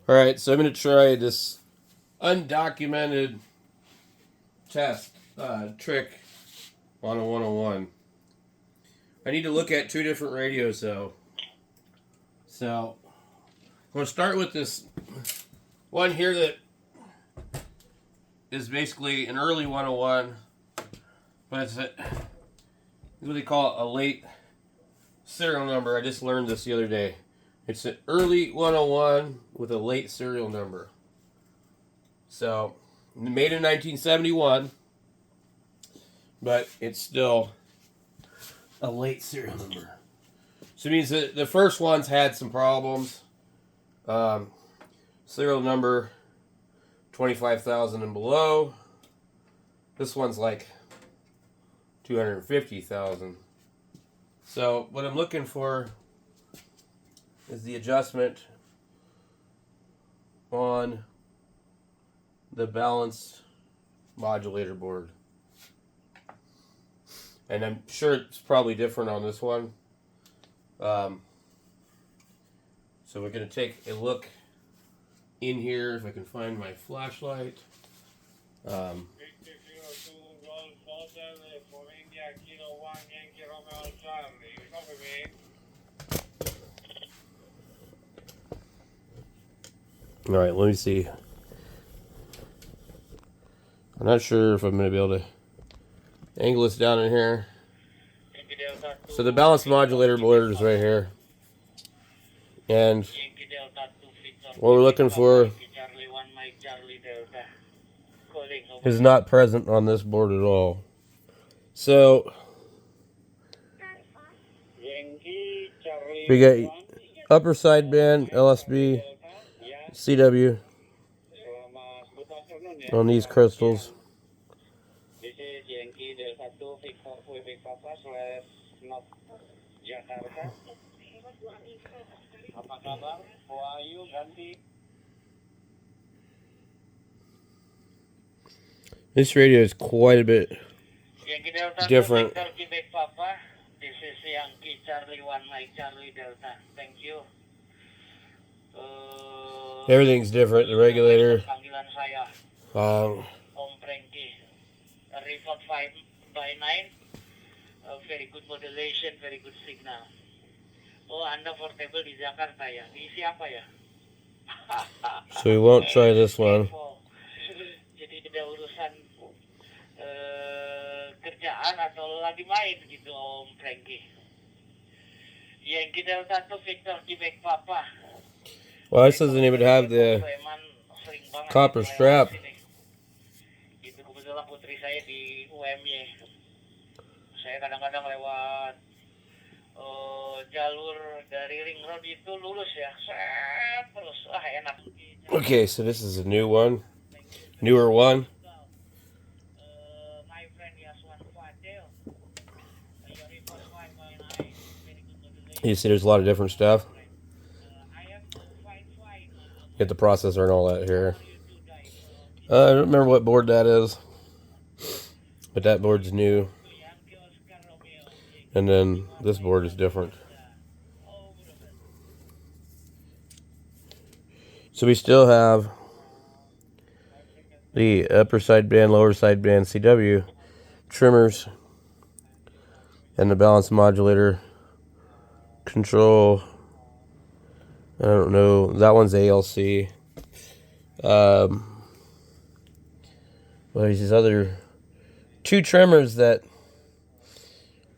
Alright, so I'm going to try this undocumented test trick on a 101. I need to look at two different radios though. So I'm going to start with this one here that is basically an early 101, but it's what they call it, a late serial number. I just learned this the other day. It's an early 101 with a late serial number. So, made in 1971, but it's still a late serial number. So it means that the first ones had some problems. Serial number 25,000 and below. This one's like 250,000. So what I'm looking for is the adjustment on the balanced modulator board. And I'm sure it's probably different on this one. So we're going to take a look in here, if I can find my flashlight. Alright, let me see. I'm not sure if I'm going to be able to angle this down in here. So the balanced modulator board is right here. And what we're looking for is not present on this board at all. So we got upper sideband, LSB, CW on these crystals. This radio is quite a bit different. This is Yankee Charlie 1 Mike Charlie Delta. Thank you. Everything's different. The regulator. Om Frankie. Report 5 by 9. Very good modulation, very good signal. Oh, Anda portable di Jakarta ya? Diisi apa ya? So we won't try this one. Jadi tidak urusan kerjaan atau lagi main gitu Om Frankie. Yankee Delta 1 Victor Quebec Papa. Well, this doesn't even have the copper strap. Itu kebetulan putri saya di UMY. Saya kadang-kadang lewat jalur dari ring road itu lulus ya. Terus enak. Okay, so this is a new one. Newer one. You see there's a lot of different stuff. Get the processor and all that here. I don't remember what board that is, but that board's new. And then this board is different. So we still have the upper sideband, lower sideband CW trimmers and the balance modulator control. I don't know. That one's ALC. Well, there's these other two trimmers that,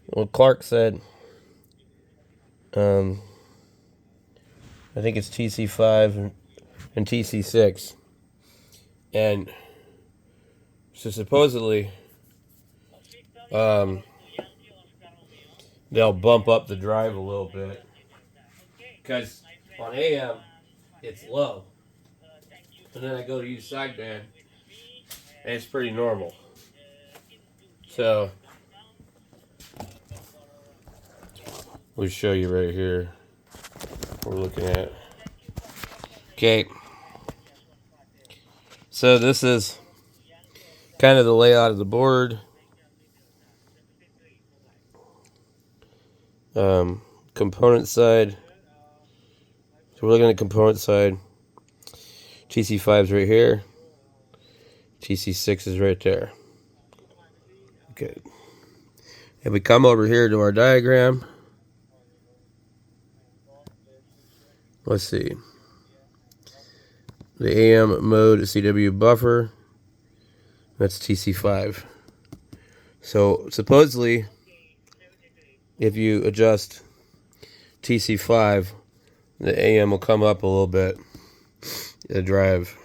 well, Clark said, I think it's TC5 and TC6. And so supposedly, they'll bump up the drive a little bit. Because on AM, it's low. And then I go to use sideband, and it's pretty normal. So, we'll show you right here what we're looking at. Okay. So this is kind of the layout of the board. Component side. So we're looking at the component side. TC5 is right here. TC6 is right there. Okay. If we come over here to our diagram, let's see. The AM mode CW buffer, that's TC5. So supposedly, if you adjust TC5, the AM will come up a little bit, the drive.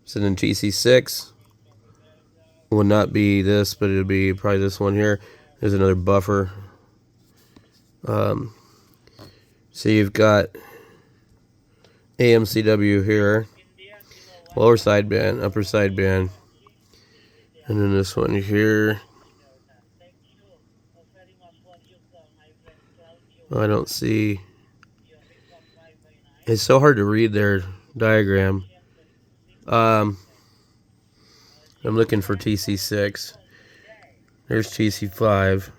So then TC6 will not be this, but it'll be probably this one here. There's another buffer. So you've got AMCW here, lower sideband, upper sideband, and then this one here. I don't see. It's so hard to read their diagram. I'm looking for TC6. There's TC5.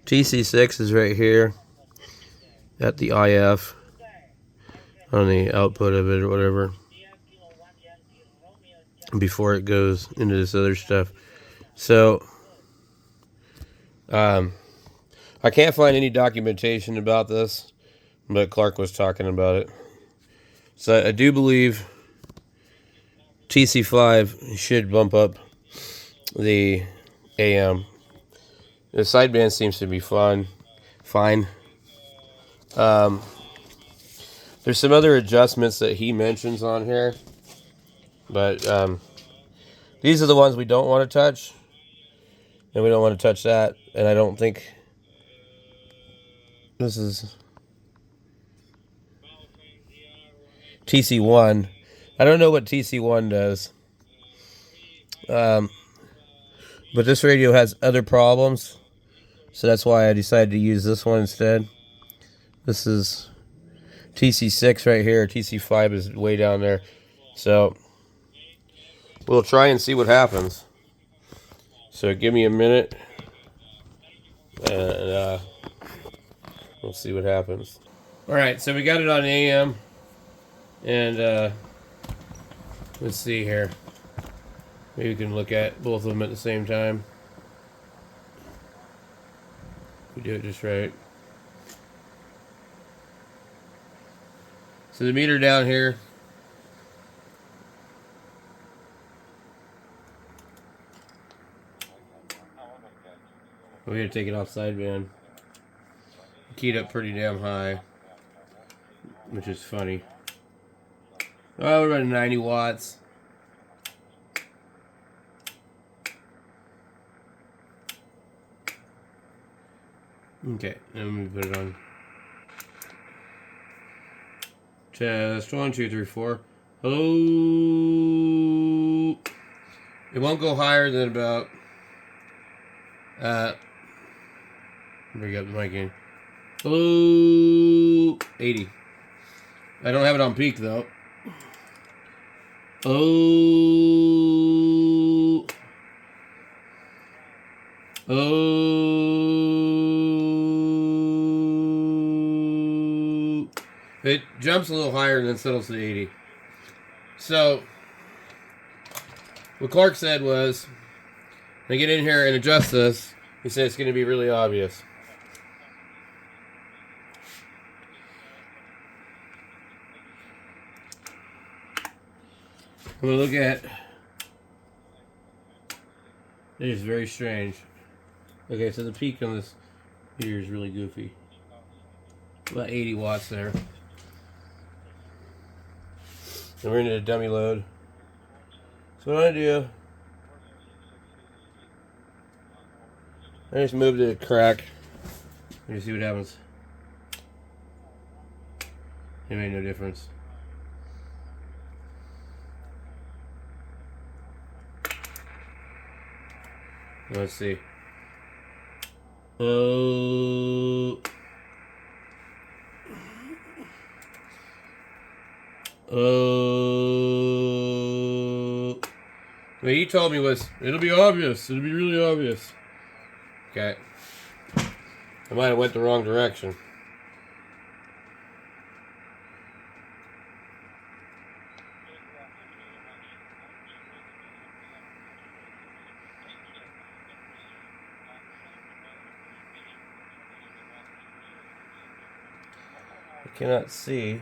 TC6 is right here at the IF on the output of it or whatever before it goes into this other stuff. So I can't find any documentation about this, but Clark was talking about it. So I do believe TC5 should bump up the AM. The sideband seems to be fine. There's some other adjustments that he mentions on here, but these are the ones we don't want to touch, and we don't want to touch that. And I don't think this is TC1. I don't know what TC1 does. But this radio has other problems, so that's why I decided to use this one instead. This is TC6 right here. TC5 is way down there. So we'll try and see what happens. So give me a minute, and we'll see what happens. All right, so we got it on AM, and let's see here. Maybe we can look at both of them at the same time. We do it just right. So the meter down here, we're going to take it off sideband. Keyed up pretty damn high, which is funny. Oh, we're running 90 watts. Okay, and let me put it on. Test 1, 2, 3, 4. Hello. It won't go higher than about. Bring up the mic again. Hello. 80. I don't have it on peak though. Oh. Oh. It jumps a little higher and then settles to 80. So, what Clark said was, when I get in here and adjust this, he said it's going to be really obvious. I'm going to look at, it is very strange. Okay, so the peak on this here is really goofy. About 80 watts there. And we're into a dummy load. So what I do, I just moved it a crack. Let me see what happens. It made no difference. Let's see. Oh. What he told me was, it'll be obvious. It'll be really obvious. Okay. I might have went the wrong direction. I cannot see.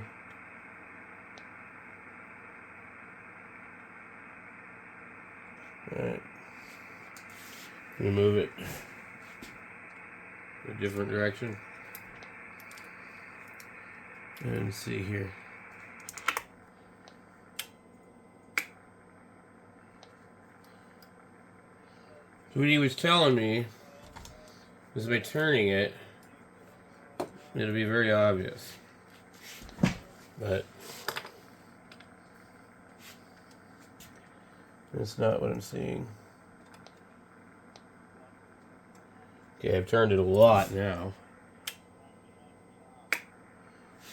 Alright. Let me move it a different direction. And see here. So what he was telling me is by turning it, it'll be very obvious. But that's not what I'm seeing. Okay, I've turned it a lot now.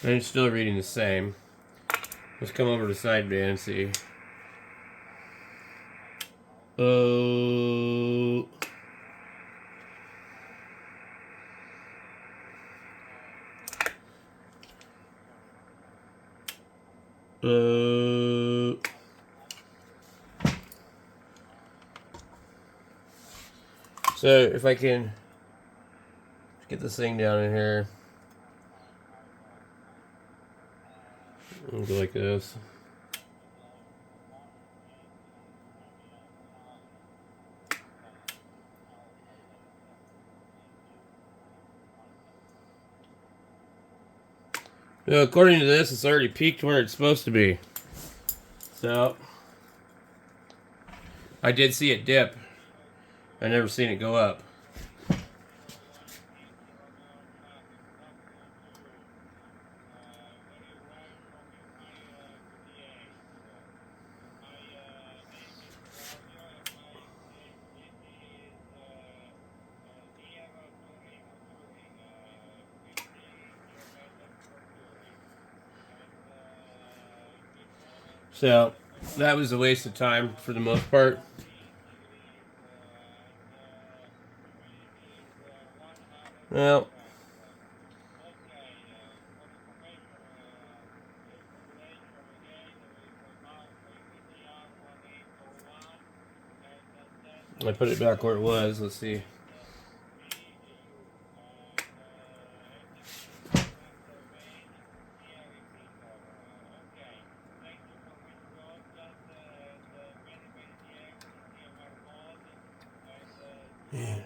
And it's still reading the same. Let's come over to sideband and see. Oh. So if I can get this thing down in here, I'll go like this. So according to this, it's already peaked where it's supposed to be. So I did see it dip. I never seen it go up. So that was a waste of time for the most part. Well, I put it back where it was. Let's see. Yeah.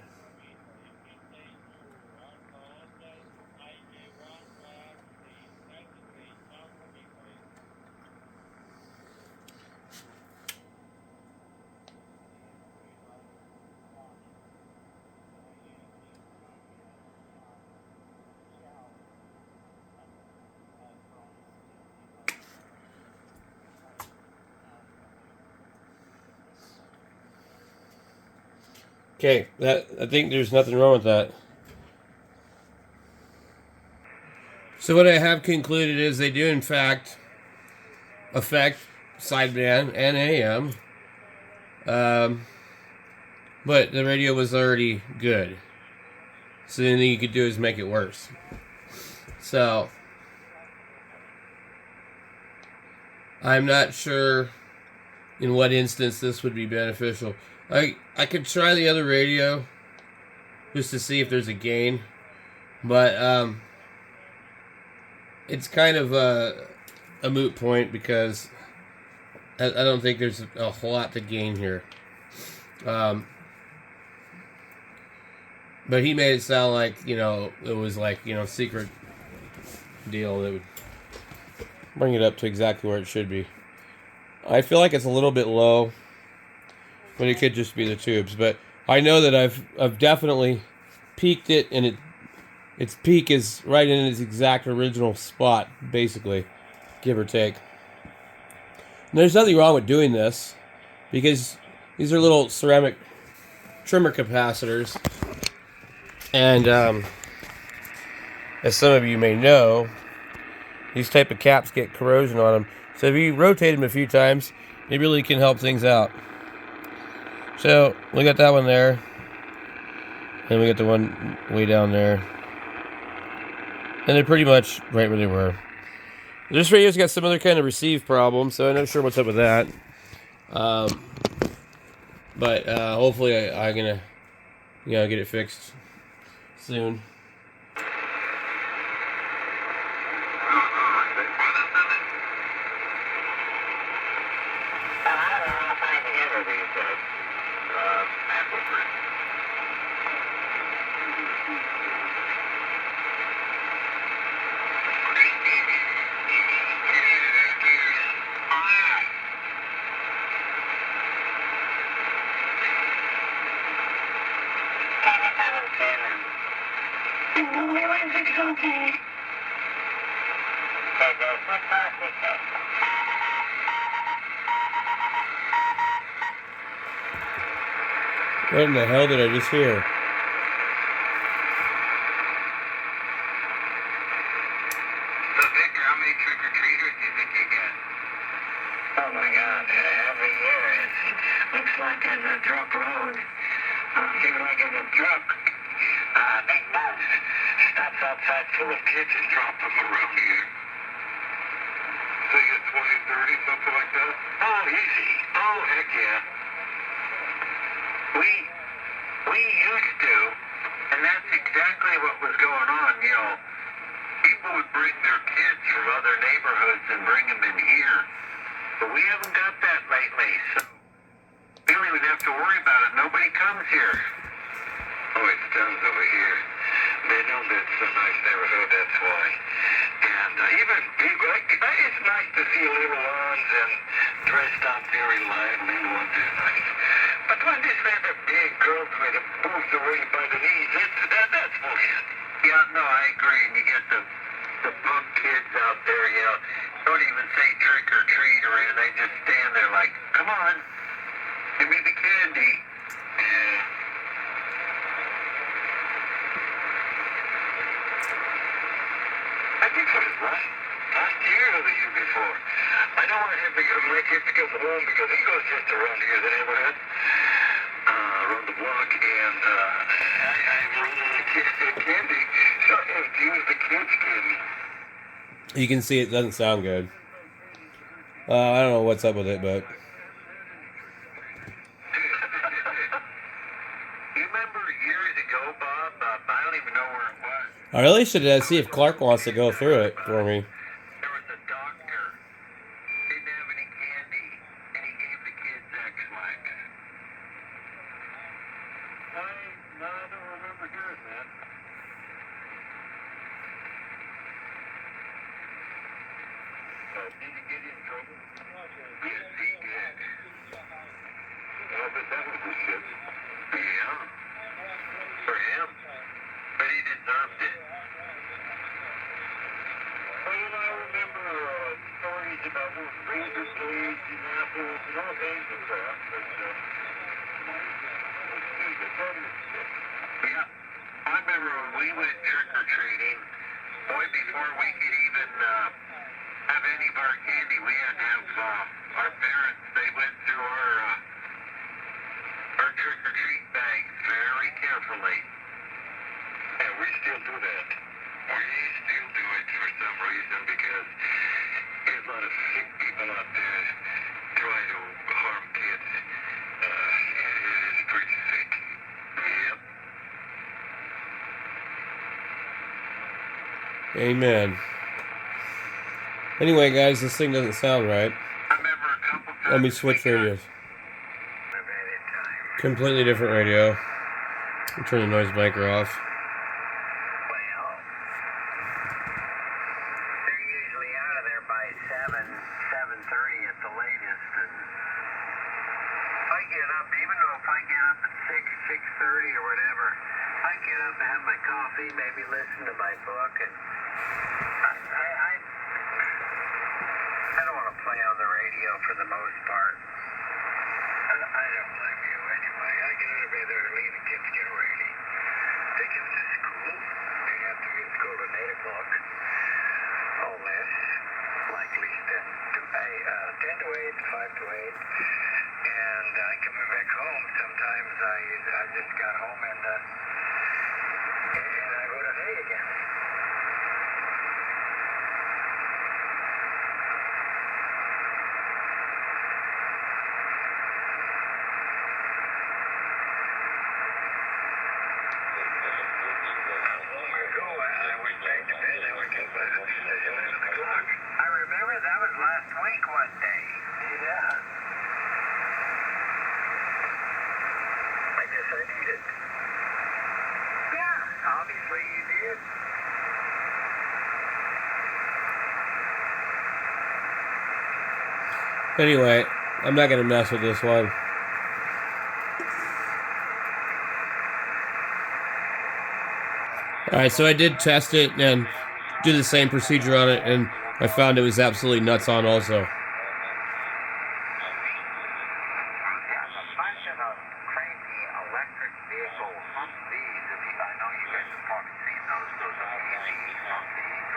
Okay, I think there's nothing wrong with that. So what I have concluded is they do in fact affect sideband and AM, but the radio was already good. So the only thing you could do is make it worse. So I'm not sure in what instance this would be beneficial. I could try the other radio just to see if there's a gain, but it's kind of a moot point because I don't think there's a whole lot to gain here. But he made it sound like, it was like, secret deal that would bring it up to exactly where it should be. I feel like it's a little bit low, but it could just be the tubes. But I know that I've definitely peaked it, and its peak is right in its exact original spot, basically, give or take. And there's nothing wrong with doing this, because these are little ceramic trimmer capacitors, and as some of you may know, these type of caps get corrosion on them. So if you rotate them a few times, it really can help things out. So we got that one there, and we got the one way down there. And they're pretty much right where they were. This radio's got some other kind of receive problem, so I'm not sure what's up with that. But hopefully I'm gonna, get it fixed soon. What in the hell did I just hear? So, Victor, how many trick-or-treaters do you think you get? Oh, my God. Every year it looks like there's a truck road. Even like in a truck. Big bus stops outside full of kids and drop them around here. So you get 20, 30, something like that? Oh, easy. Oh, heck yeah. We used to, and that's exactly what was going on, People would bring their kids from other neighborhoods and bring them in here. But we haven't got that lately, so we don't even have to worry about it. Nobody comes here. Oh, it's Dunn's over here. They know that's a nice neighborhood, that's why. And even people, it's nice to see little ones and dressed up very lively ones are nice. But when this other big girls with it moves away by the knees, that's bullshit. Yeah, no, I agree. And you get the punk kids out there, don't even say trick or treat or anything. They just stand there like, come on, give me the candy. Yeah. I think it was last year or the year before. I know I have to come home because he goes just around here, the neighborhood, around the block, and I rolled the candy. So I have to use the kids' candy. You can see it doesn't sound good. I don't know what's up with it, but... You remember years ago, Bob? I don't even know where it was. I really should see if Clark wants to go through it for me. There was a doctor. Didn't have any candy, and he gave the kids X-Lax. I don't remember hearing that. Did he get in trouble? Yes, he did. But that was a shit. Yeah. For him. But he deserved it. Well, I remember stories about razor blades and apples and all kinds of crap. But, yeah. I remember when we went trick-or-treating, boy, before we could even have any of our candy, we had to have our parents, they went through our trick-or-treat bags very carefully. Yeah, we still do that. We still do it for some reason because there's a lot of sick people out there trying to harm kids. It is pretty sick. Yep. Amen. Anyway, guys, this thing doesn't sound right. I remember a couple times. Let me switch radios. Completely different radio. I'll turn the noise blanker off. Well, they're usually out of there by 7:30 at the latest. And if I get up, even though if I get up at 6:30 or whatever, I get up and have my coffee, maybe listen to my book, and I don't want to play on the radio for the most part. I don't blame you anyway. I get out of bed early, the kids get ready. They get to school. They have to be at school at 8 o'clock. Oh, less. Like at least 10 to 8, 5 to 8. And I come back home. Sometimes I just got home and I go to hay again. Anyway, I'm not going to mess with this one. Alright, so I did test it and do the same procedure on it, and I found it was absolutely nuts on also.